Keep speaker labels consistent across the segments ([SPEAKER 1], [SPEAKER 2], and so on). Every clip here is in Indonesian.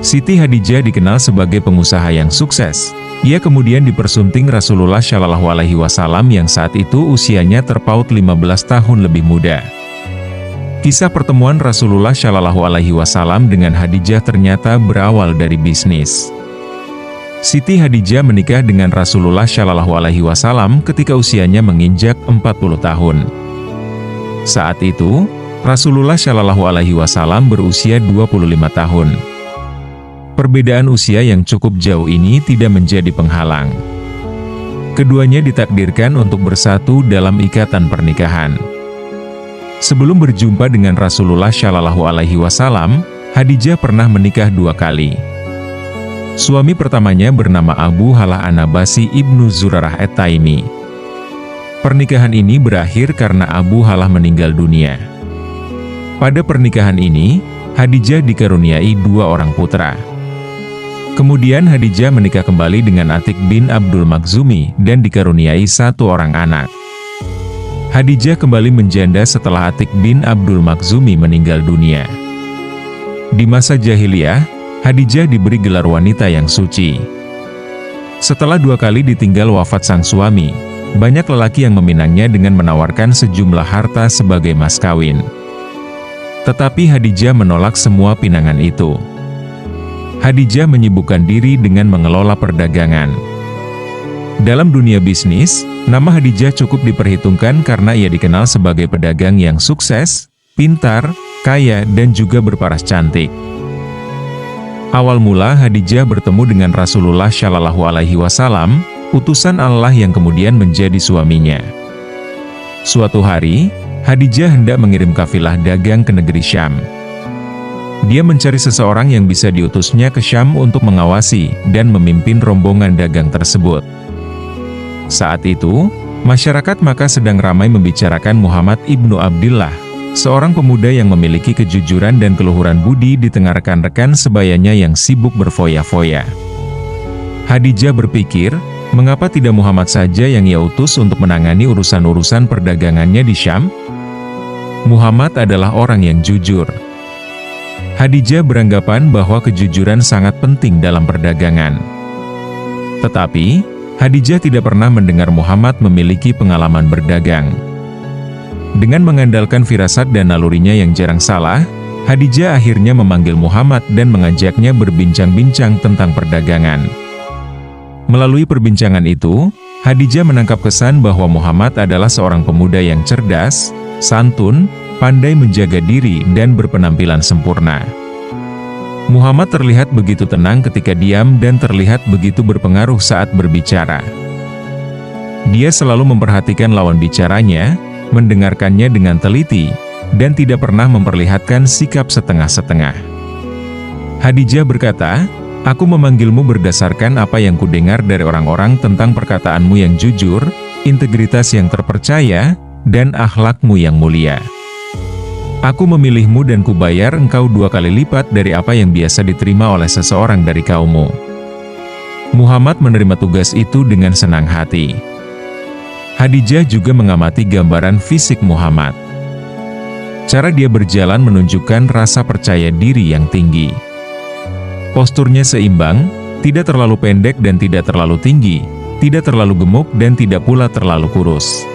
[SPEAKER 1] Siti Hadijah dikenal sebagai pengusaha yang sukses. Ia kemudian dipersunting Rasulullah Shallallahu Alaihi Wasallam yang saat itu usianya terpaut 15 tahun lebih muda. Kisah pertemuan Rasulullah Shallallahu Alaihi Wasallam dengan Hadijah ternyata berawal dari bisnis. Siti Hadijah menikah dengan Rasulullah Shallallahu Alaihi Wasallam ketika usianya menginjak 40 tahun. Saat itu, Rasulullah Shallallahu Alaihi Wasallam berusia 25 tahun. Perbedaan usia yang cukup jauh ini tidak menjadi penghalang. Keduanya ditakdirkan untuk bersatu dalam ikatan pernikahan. Sebelum berjumpa dengan Rasulullah Shallallahu Alaihi Wasallam, Hadijah pernah menikah 2 kali. Suami pertamanya bernama Abu Halah An-Nabasi ibnu Zurarah At-Taimi. Pernikahan ini berakhir karena Abu Halah meninggal dunia. Pada pernikahan ini, Hadijah dikaruniai 2 orang putra. Kemudian Hadijah menikah kembali dengan Atik bin Abdul Makhzumi dan dikaruniai 1 orang anak. Hadijah kembali menjanda setelah Atik bin Abdul Makhzumi meninggal dunia. Di masa jahiliyah, Hadijah diberi gelar wanita yang suci. Setelah 2 kali ditinggal wafat sang suami, banyak lelaki yang meminangnya dengan menawarkan sejumlah harta sebagai mas kawin. Tetapi Hadijah menolak semua pinangan itu. Hadijah menyibukkan diri dengan mengelola perdagangan. Dalam dunia bisnis, nama Hadijah cukup diperhitungkan karena ia dikenal sebagai pedagang yang sukses, pintar, kaya, dan juga berparas cantik. Awal mula Hadijah bertemu dengan Rasulullah Shallallahu Alaihi Wasallam, utusan Allah yang kemudian menjadi suaminya. Suatu hari, Hadijah hendak mengirim kafilah dagang ke negeri Syam. Dia mencari seseorang yang bisa diutusnya ke Syam untuk mengawasi dan memimpin rombongan dagang tersebut. Saat itu, masyarakat Makkah sedang ramai membicarakan Muhammad ibnu Abdillah, seorang pemuda yang memiliki kejujuran dan keluhuran budi di tengah rekan-rekan sebayanya yang sibuk berfoya-foya. Hadijah berpikir, mengapa tidak Muhammad saja yang ia utus untuk menangani urusan-urusan perdagangannya di Syam? Muhammad adalah orang yang jujur. Hadijah beranggapan bahwa kejujuran sangat penting dalam perdagangan. Tetapi, Hadijah tidak pernah mendengar Muhammad memiliki pengalaman berdagang. Dengan mengandalkan firasat dan nalurinya yang jarang salah, Hadijah akhirnya memanggil Muhammad dan mengajaknya berbincang-bincang tentang perdagangan. Melalui perbincangan itu, Hadijah menangkap kesan bahwa Muhammad adalah seorang pemuda yang cerdas, santun, pandai menjaga diri dan berpenampilan sempurna. Muhammad terlihat begitu tenang ketika diam dan terlihat begitu berpengaruh saat berbicara. Dia selalu memperhatikan lawan bicaranya, mendengarkannya dengan teliti, dan tidak pernah memperlihatkan sikap setengah-setengah. Hadijah berkata, "Aku memanggilmu berdasarkan apa yang kudengar dari orang-orang tentang perkataanmu yang jujur, integritas yang terpercaya, dan akhlakmu yang mulia. Aku memilihmu dan kubayar engkau 2 kali lipat dari apa yang biasa diterima oleh seseorang dari kaummu." Muhammad menerima tugas itu dengan senang hati. Hadijah juga mengamati gambaran fisik Muhammad. Cara dia berjalan menunjukkan rasa percaya diri yang tinggi. Posturnya seimbang, tidak terlalu pendek dan tidak terlalu tinggi, tidak terlalu gemuk dan tidak pula terlalu kurus.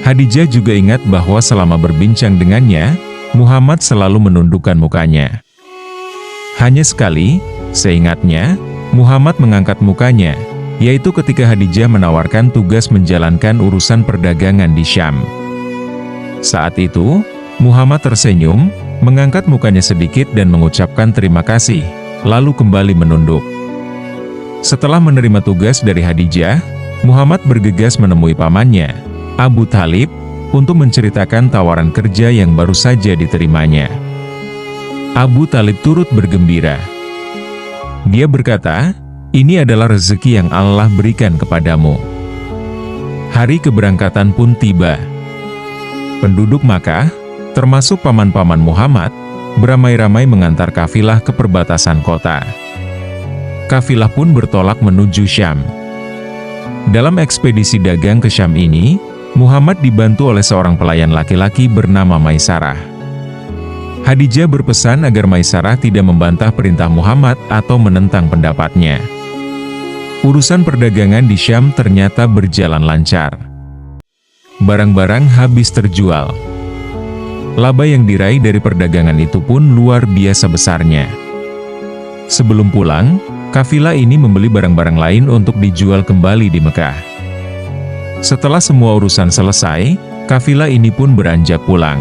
[SPEAKER 1] Hadijah juga ingat bahwa selama berbincang dengannya, Muhammad selalu menundukkan mukanya. Hanya sekali, seingatnya, Muhammad mengangkat mukanya, yaitu ketika Hadijah menawarkan tugas menjalankan urusan perdagangan di Syam. Saat itu, Muhammad tersenyum, mengangkat mukanya sedikit dan mengucapkan terima kasih, lalu kembali menunduk. Setelah menerima tugas dari Hadijah, Muhammad bergegas menemui pamannya, Abu Thalib, untuk menceritakan tawaran kerja yang baru saja diterimanya. Abu Thalib turut bergembira. Dia berkata, "Ini adalah rezeki yang Allah berikan kepadamu." Hari keberangkatan pun tiba. Penduduk Makkah, termasuk paman-paman Muhammad, beramai-ramai mengantar kafilah ke perbatasan kota. Kafilah pun bertolak menuju Syam. Dalam ekspedisi dagang ke Syam ini, Muhammad dibantu oleh seorang pelayan laki-laki bernama Maisarah. Khadijah berpesan agar Maisarah tidak membantah perintah Muhammad atau menentang pendapatnya. Urusan perdagangan di Syam ternyata berjalan lancar. Barang-barang habis terjual. Laba yang diraih dari perdagangan itu pun luar biasa besarnya. Sebelum pulang, kafilah ini membeli barang-barang lain untuk dijual kembali di Mekah. Setelah semua urusan selesai, kafilah ini pun beranjak pulang.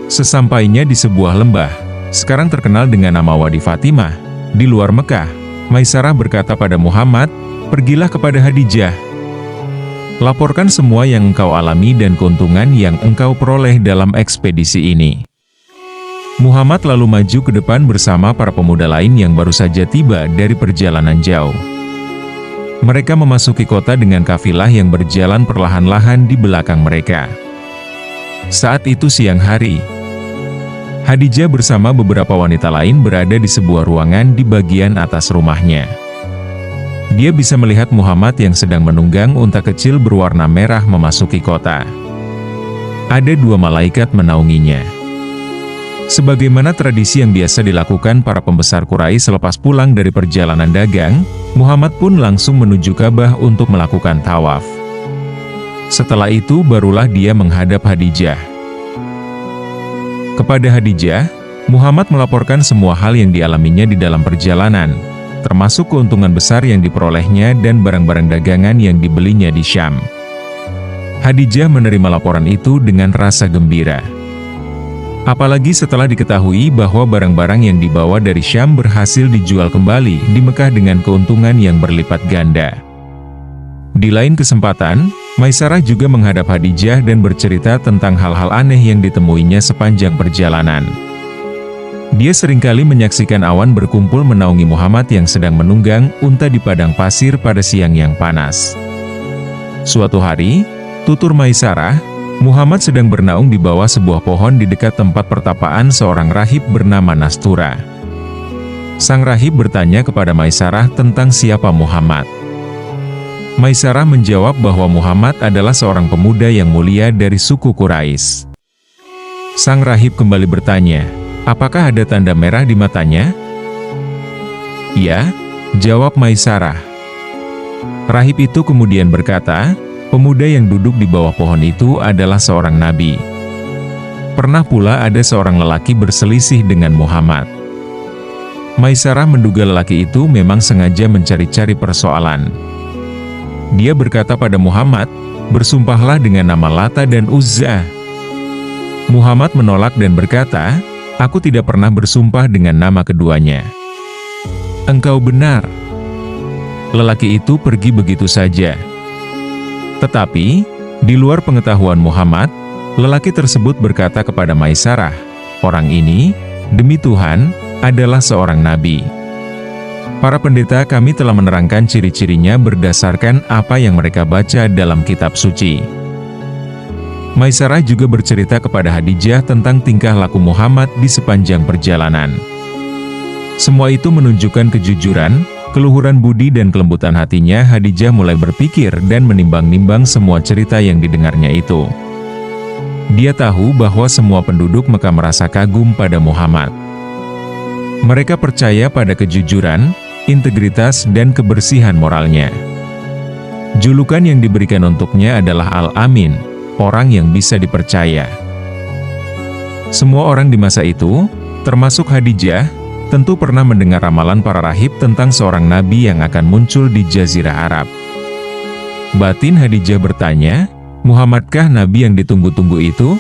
[SPEAKER 1] Sesampainya di sebuah lembah, sekarang terkenal dengan nama Wadi Fatimah, di luar Mekah, Maisarah berkata pada Muhammad, "Pergilah kepada Khadijah. Laporkan semua yang engkau alami dan keuntungan yang engkau peroleh dalam ekspedisi ini." Muhammad lalu maju ke depan bersama para pemuda lain yang baru saja tiba dari perjalanan jauh. Mereka memasuki kota dengan kafilah yang berjalan perlahan-lahan di belakang mereka. Saat itu siang hari, Khadijah bersama beberapa wanita lain berada di sebuah ruangan di bagian atas rumahnya. Dia bisa melihat Muhammad yang sedang menunggang unta kecil berwarna merah memasuki kota. Ada 2 malaikat menaunginya. Sebagaimana tradisi yang biasa dilakukan para pembesar Quraisy selepas pulang dari perjalanan dagang, Muhammad pun langsung menuju Ka'bah untuk melakukan tawaf. Setelah itu barulah dia menghadap Khadijah. Kepada Khadijah, Muhammad melaporkan semua hal yang dialaminya di dalam perjalanan, termasuk keuntungan besar yang diperolehnya dan barang-barang dagangan yang dibelinya di Syam. Khadijah menerima laporan itu dengan rasa gembira. Apalagi setelah diketahui bahwa barang-barang yang dibawa dari Syam berhasil dijual kembali di Mekah dengan keuntungan yang berlipat ganda. Di lain kesempatan, Maisarah juga menghadap Khadijah dan bercerita tentang hal-hal aneh yang ditemuinya sepanjang perjalanan. Dia seringkali menyaksikan awan berkumpul menaungi Muhammad yang sedang menunggang unta di padang pasir pada siang yang panas. Suatu hari, tutur Maisarah, Muhammad sedang bernaung di bawah sebuah pohon di dekat tempat pertapaan seorang rahib bernama Nastura. Sang rahib bertanya kepada Maisarah tentang siapa Muhammad. Maisarah menjawab bahwa Muhammad adalah seorang pemuda yang mulia dari suku Quraisy. Sang rahib kembali bertanya, "Apakah ada tanda merah di matanya?" "Ya," jawab Maisarah. Rahib itu kemudian berkata, "Pemuda yang duduk di bawah pohon itu adalah seorang nabi. Pernah pula ada seorang lelaki berselisih dengan Muhammad." Maisarah menduga lelaki itu memang sengaja mencari-cari persoalan. Dia berkata pada Muhammad, "Bersumpahlah dengan nama Lata dan Uzza." Muhammad menolak dan berkata, "Aku tidak pernah bersumpah dengan nama keduanya." "Engkau benar." Lelaki itu pergi begitu saja. Tetapi, di luar pengetahuan Muhammad, lelaki tersebut berkata kepada Maisarah, "Orang ini, demi Tuhan, adalah seorang nabi. Para pendeta kami telah menerangkan ciri-cirinya berdasarkan apa yang mereka baca dalam kitab suci." Maisarah juga bercerita kepada Khadijah tentang tingkah laku Muhammad di sepanjang perjalanan. Semua itu menunjukkan kejujuran, keluhuran budi dan kelembutan hatinya. Khadijah mulai berpikir dan menimbang-nimbang semua cerita yang didengarnya itu. Dia tahu bahwa semua penduduk Mekah merasa kagum pada Muhammad. Mereka percaya pada kejujuran, integritas dan kebersihan moralnya. Julukan yang diberikan untuknya adalah Al-Amin, orang yang bisa dipercaya. Semua orang di masa itu, termasuk Khadijah, tentu pernah mendengar ramalan para rahib tentang seorang nabi yang akan muncul di Jazirah Arab. Batin Khadijah bertanya, "Muhammadkah nabi yang ditunggu-tunggu itu?"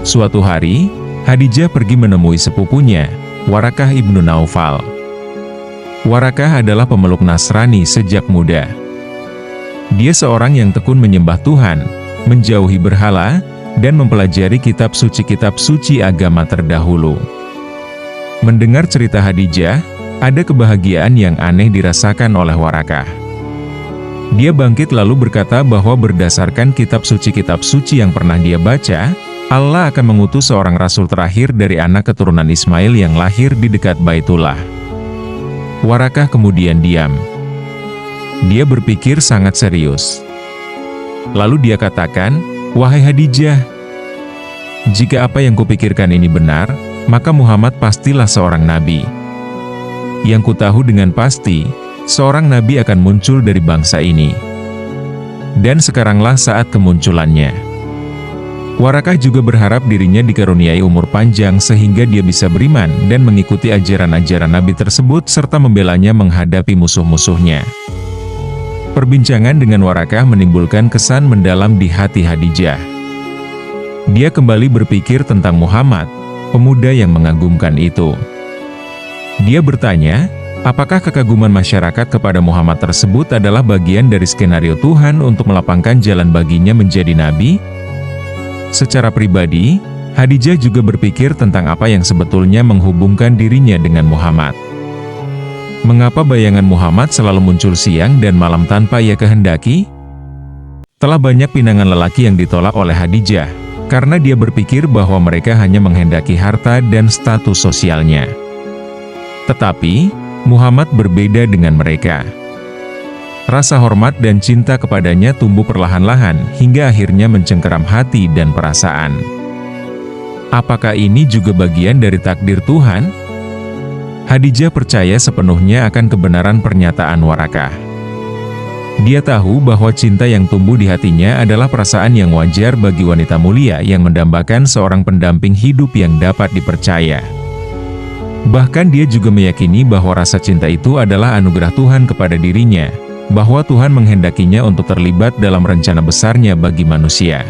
[SPEAKER 1] Suatu hari, Khadijah pergi menemui sepupunya, Warakah ibnu Naufal. Warakah adalah pemeluk Nasrani sejak muda. Dia seorang yang tekun menyembah Tuhan, menjauhi berhala, dan mempelajari kitab suci agama terdahulu. Mendengar cerita Khadijah, ada kebahagiaan yang aneh dirasakan oleh Warakah. Dia bangkit lalu berkata bahwa berdasarkan kitab suci yang pernah dia baca, Allah akan mengutus seorang rasul terakhir dari anak keturunan Ismail yang lahir di dekat Baitullah. Warakah kemudian diam. Dia berpikir sangat serius. Lalu dia katakan, "Wahai Khadijah, Jika apa yang kupikirkan ini benar, maka Muhammad pastilah seorang nabi. Yang kutahu dengan pasti, seorang nabi akan muncul dari bangsa ini. Dan sekaranglah saat kemunculannya. Warakah juga berharap dirinya dikaruniai umur panjang sehingga dia bisa beriman dan mengikuti ajaran-ajaran nabi tersebut serta membelanya menghadapi musuh-musuhnya. Perbincangan dengan Warakah menimbulkan kesan mendalam di hati Khadijah. Dia kembali berpikir tentang Muhammad, pemuda yang mengagumkan itu. Dia bertanya, apakah kekaguman masyarakat kepada Muhammad tersebut adalah bagian dari skenario Tuhan untuk melapangkan jalan baginya menjadi nabi? Secara pribadi, Khadijah juga berpikir tentang apa yang sebetulnya menghubungkan dirinya dengan Muhammad. Mengapa bayangan Muhammad selalu muncul siang dan malam tanpa ia kehendaki? Telah banyak pinangan lelaki yang ditolak oleh Khadijah, karena dia berpikir bahwa mereka hanya menghendaki harta dan status sosialnya. Tetapi, Muhammad berbeda dengan mereka. Rasa hormat dan cinta kepadanya tumbuh perlahan-lahan hingga akhirnya mencengkeram hati dan perasaan. Apakah ini juga bagian dari takdir Tuhan? Khadijah percaya sepenuhnya akan kebenaran pernyataan Warakah. Dia tahu bahwa cinta yang tumbuh di hatinya adalah perasaan yang wajar bagi wanita mulia yang mendambakan seorang pendamping hidup yang dapat dipercaya. Bahkan dia juga meyakini bahwa rasa cinta itu adalah anugerah Tuhan kepada dirinya, bahwa Tuhan menghendakinya untuk terlibat dalam rencana besarnya bagi manusia.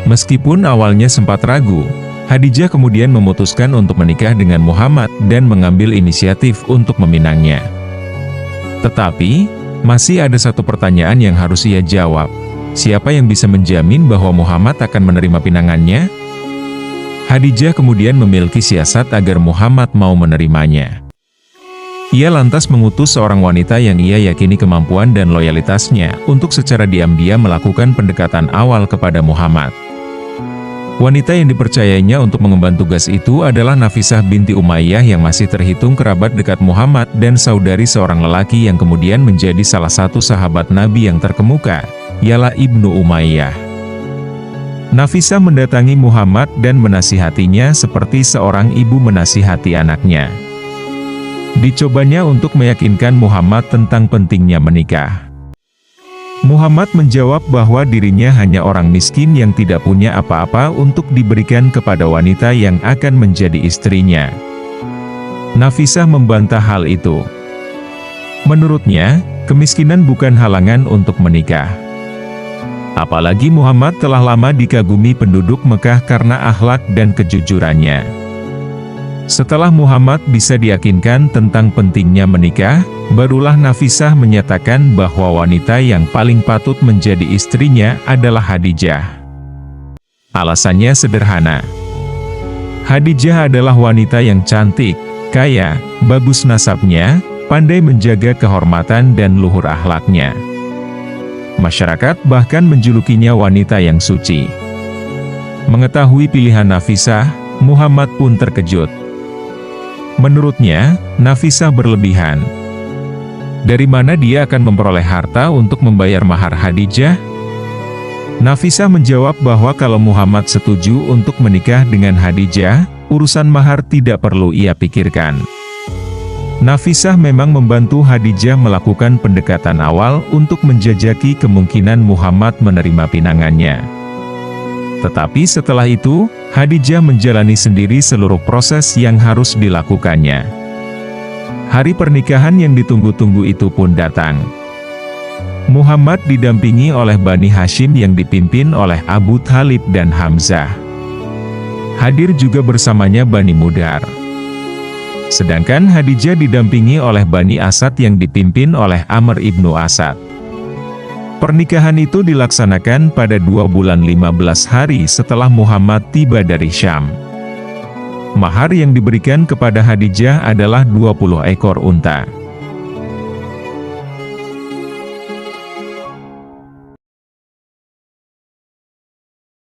[SPEAKER 1] Meskipun awalnya sempat ragu, Khadijah kemudian memutuskan untuk menikah dengan Muhammad dan mengambil inisiatif untuk meminangnya. Tetapi, masih ada satu pertanyaan yang harus ia jawab. Siapa yang bisa menjamin bahwa Muhammad akan menerima pinangannya? Khadijah kemudian memiliki siasat agar Muhammad mau menerimanya. Ia lantas mengutus seorang wanita yang ia yakini kemampuan dan loyalitasnya untuk secara diam-diam melakukan pendekatan awal kepada Muhammad. Wanita yang dipercayainya untuk mengemban tugas itu adalah Nafisah binti Umayyah yang masih terhitung kerabat dekat Muhammad dan saudari seorang lelaki yang kemudian menjadi salah satu sahabat Nabi yang terkemuka, ialah Ibnu Umayyah. Nafisah mendatangi Muhammad dan menasihatinya seperti seorang ibu menasihati anaknya. Dicobanya untuk meyakinkan Muhammad tentang pentingnya menikah. Muhammad menjawab bahwa dirinya hanya orang miskin yang tidak punya apa-apa untuk diberikan kepada wanita yang akan menjadi istrinya. Nafisah membantah hal itu. Menurutnya, kemiskinan bukan halangan untuk menikah. Apalagi Muhammad telah lama dikagumi penduduk Mekah karena akhlak dan kejujurannya. Setelah Muhammad bisa diyakinkan tentang pentingnya menikah, barulah Nafisah menyatakan bahwa wanita yang paling patut menjadi istrinya adalah Khadijah. Alasannya sederhana. Khadijah adalah wanita yang cantik, kaya, bagus nasabnya, pandai menjaga kehormatan dan luhur akhlaknya. Masyarakat bahkan menjulukinya wanita yang suci. Mengetahui pilihan Nafisah, Muhammad pun terkejut. Menurutnya, Nafisah berlebihan. Dari mana dia akan memperoleh harta untuk membayar mahar Khadijah? Nafisah menjawab bahwa kalau Muhammad setuju untuk menikah dengan Khadijah, urusan mahar tidak perlu ia pikirkan. Nafisah memang membantu Khadijah melakukan pendekatan awal untuk menjajaki kemungkinan Muhammad menerima pinangannya. Tetapi setelah itu, Khadijah menjalani sendiri seluruh proses yang harus dilakukannya. Hari pernikahan yang ditunggu-tunggu itu pun datang. Muhammad didampingi oleh Bani Hashim yang dipimpin oleh Abu Thalib dan Hamzah. Hadir juga bersamanya Bani Mudhar. Sedangkan Khadijah didampingi oleh Bani Asad yang dipimpin oleh Amr ibnu Asad. Pernikahan itu dilaksanakan pada 2 bulan 15 hari setelah Muhammad tiba dari Syam. Mahar yang diberikan kepada Khadijah adalah 20 ekor unta.